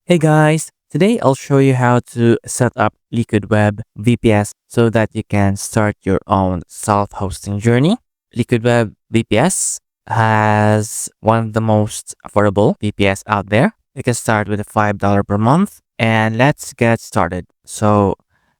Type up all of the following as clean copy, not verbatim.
Hey guys, today I'll show you how to set up Liquid Web VPS so that you can start your own self-hosting journey. Liquid Web VPS has one of the most affordable VPS out there. You can start with a $5 per month and let's get started. So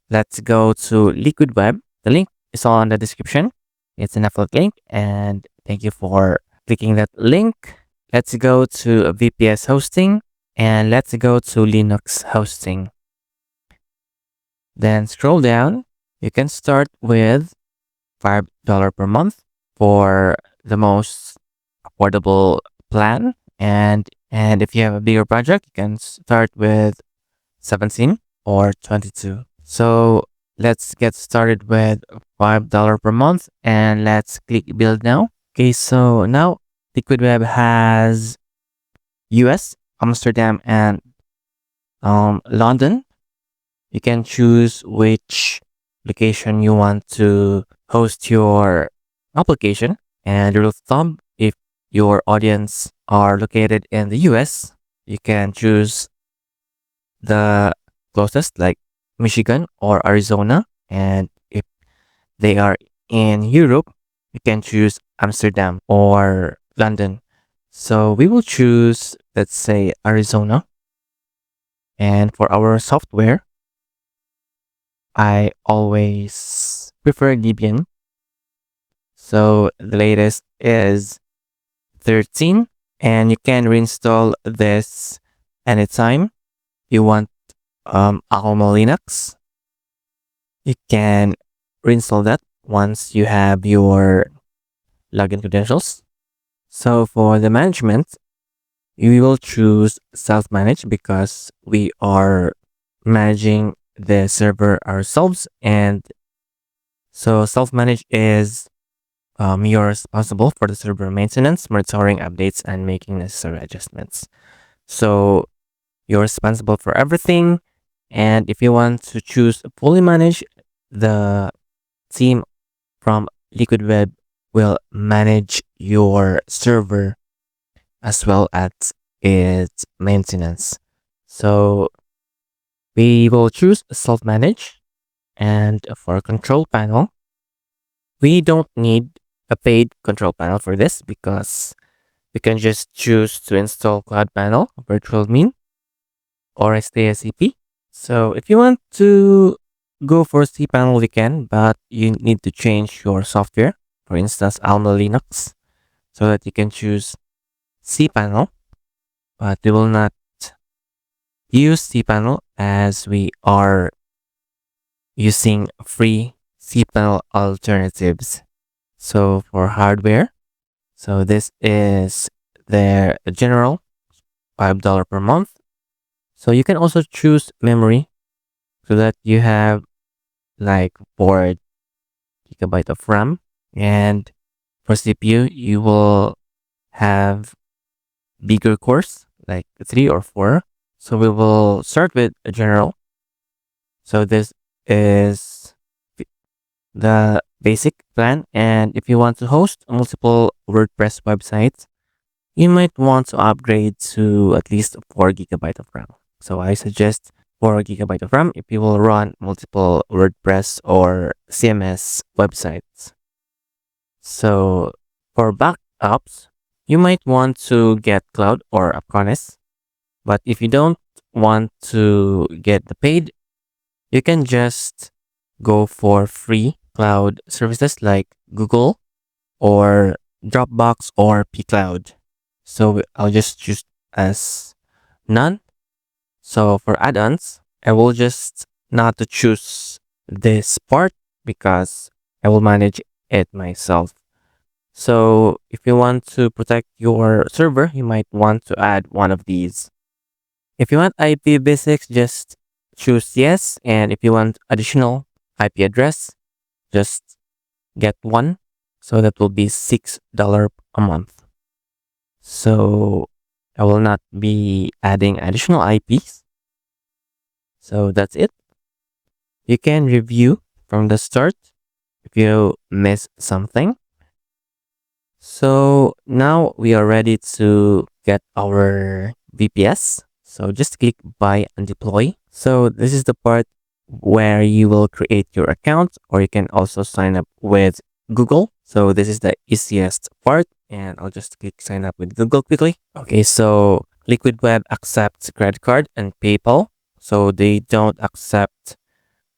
let's go to Liquid Web. The link is all in the description. It's an affiliate link and thank you for clicking that link. Let's go to VPS hosting. And let's go to Linux hosting. Then scroll down. You can start with $5 per month for the most affordable plan. And if you have a bigger project, you can start with 17 or 22. So let's get started with $5 per month and let's click build now. Okay, so now Liquid Web has US, Amsterdam, and London. You can choose which location you want to host your application. And rule of thumb, if your audience are located in the US, you can choose the closest, like Michigan or Arizona. And if they are in Europe, you can choose Amsterdam or London. So we will choose, let's say, Arizona. And for our software, I always prefer Debian. So the latest is 13, and you can reinstall this anytime you want. Alma Linux, you can reinstall that once you have your login credentials. So for the management, we will choose self-manage because we are managing the server ourselves. And so self-manage is you're responsible for the server maintenance, monitoring updates, and making necessary adjustments. So you're responsible for everything. And if you want to choose fully manage, the team from Liquid Web will manage your server as well as its maintenance. So we will choose self-manage. And for control panel, we don't need a paid control panel for this because we can just choose to install Cloud Panel, Virtual Mean, or STSCP. So if you want to go for cPanel, we can, but you need to change your software. For instance, Alma Linux, so that you can choose cPanel, but we will not use cPanel as we are using free cPanel alternatives. So for hardware, so this is their general $5 per month. So you can also choose memory so that you have like 4 GB of RAM. And for CPU, you will have bigger cores like 3 or 4. So we will start with a general. So this is the basic plan. And if you want to host multiple WordPress websites, you might want to upgrade to at least 4 GB of RAM. So I suggest 4 GB of RAM if you will run multiple WordPress or CMS websites. So for backups, you might want to get Cloud or Acronis. But if you don't want to get the paid, you can just go for free cloud services like Google or Dropbox or pCloud. So I'll just choose as none. So for add-ons, I will just not to choose this part because I will manage it myself. So if you want to protect your server, you might want to add one of these. If you want IP basics, just choose yes. And if you want additional IP address, just get one. So that will be $6 a month. So I will not be adding additional IPs. So that's it. You can review from the start if you miss something. So now we are ready to get our VPS. So just click buy and deploy. So this is the part where you will create your account, or you can also sign up with Google. So this is the easiest part, and I'll just click sign up with Google quickly. Okay, so Liquid Web accepts credit card and PayPal. So they don't accept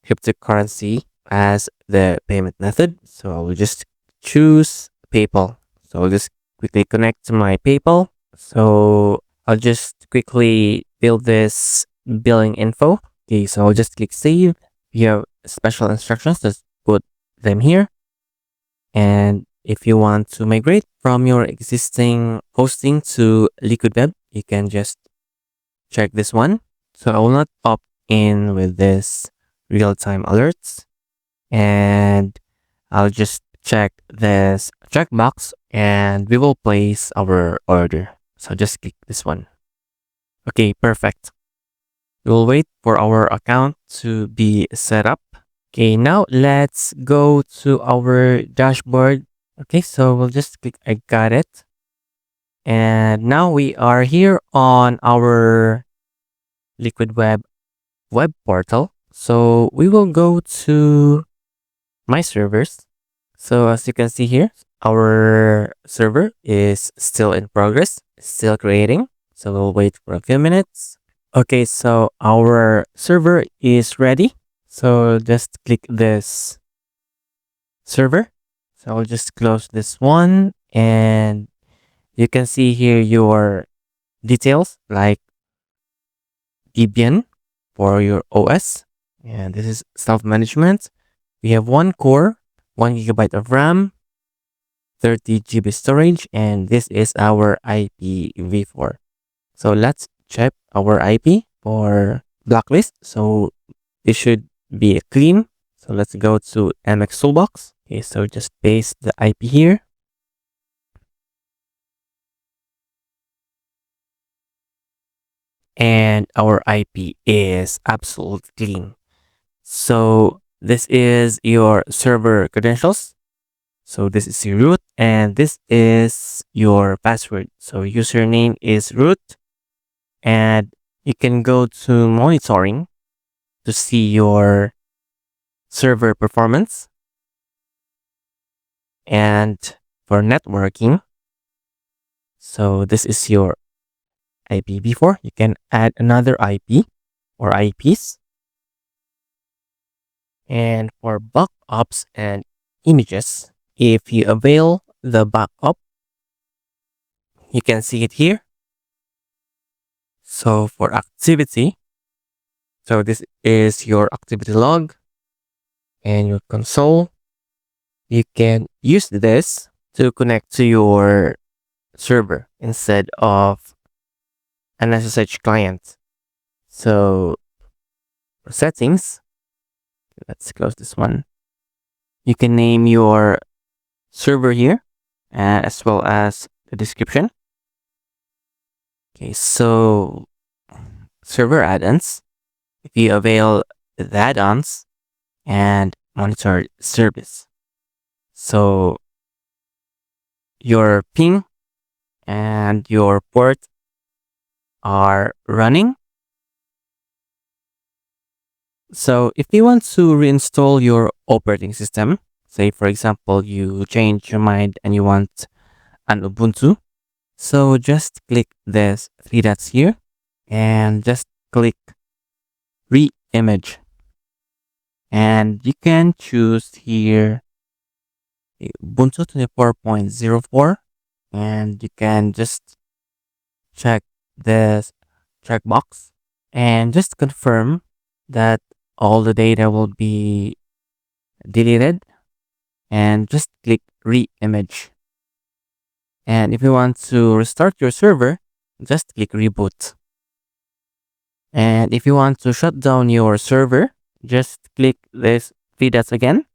cryptocurrency as the payment method. So I will just choose PayPal. So I'll just quickly connect to my PayPal. So I'll just quickly fill this billing info. Okay, so I'll just click save. You have special instructions, just put them here. And if you want to migrate from your existing hosting to Liquid Web, you can just check this one. So I will not opt in with this real-time alerts, and I'll just check this checkbox and we will place our order. So just click this one. Okay, perfect. We'll wait for our account to be set up. Okay, now let's go to our dashboard. Okay, so we'll just click I got it. And now we are here on our Liquid web portal. So we will go to my servers. So as you can see here, our server is still in progress, still creating. So we'll wait for a few minutes. Okay, so our server is ready. So just click this server. So I'll just close this one, and you can see here your details like Debian for your OS. And this is self-management. We have one core, 1 GB of RAM, 30 GB storage, and this is our IPv4. So let's check our IP for blacklist. So it should be clean. So let's go to MX Toolbox. Okay, so just paste the IP here. And our IP is absolutely clean. So this is your server credentials. So this is your root, and this is your password. So username is root, and you can go to monitoring to see your server performance. And for networking, so this is your IPv4. You can add another IP or IPs. And for backups and images, if you avail the backup, you can see it here. So for activity, so this is your activity log and your console. You can use this to connect to your server instead of an SSH client. So for settings, let's close this one. You can name your server here as well as the description. Okay, so server add-ons. If you avail the add-ons and monitor service. So your ping and your port are running. So if you want to reinstall your operating system, say for example, you change your mind and you want an Ubuntu, so just click this 3 dots here and just click re-image. And you can choose here Ubuntu 24.04, and you can just check this checkbox and just confirm that all the data will be deleted, and just click re-image. And if you want to restart your server, just click reboot. And if you want to shut down your server, just click this 3 dots again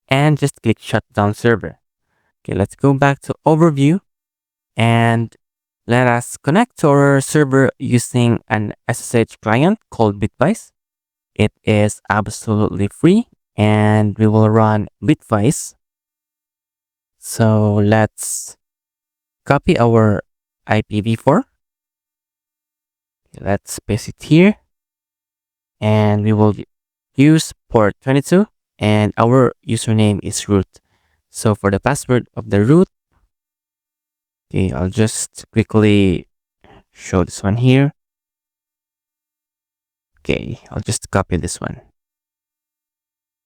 and just click shut down server. Okay, let's go back to overview and let us connect to our server using an SSH client called Bitwise. It is absolutely free, and we will run Bitwise. So let's copy our IPv4 Let's paste it here. And we will use port 22 and our username is root. So for the password of the root, okay, I'll just quickly show this one here. Okay, I'll just copy this one.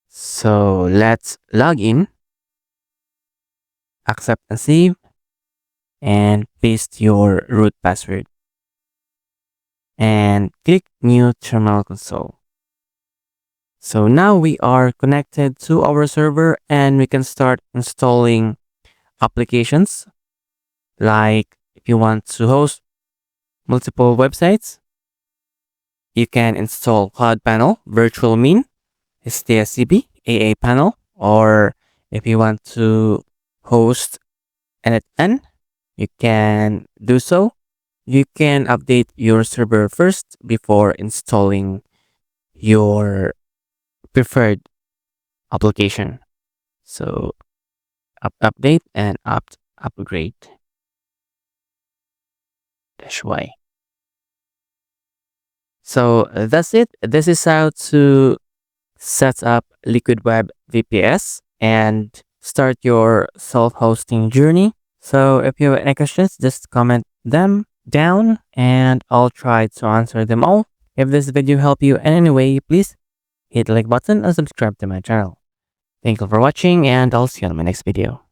So let's log in, accept and save, and paste your root password. And click new terminal console. So now we are connected to our server and we can start installing applications. Like if you want to host multiple websites, you can install Cloud Panel, Virtual Mean, STSCB, AA Panel, or if you want to host NetN, you can do so. You can update your server first before installing your preferred application. So update and upgrade -y. So that's it. This is how to set up Liquid Web VPS and start your self-hosting journey. So if you have any questions, just comment them down and I'll try to answer them all. If this video helped you in any way, please hit the like button and subscribe to my channel. Thank you for watching and I'll see you on my next video.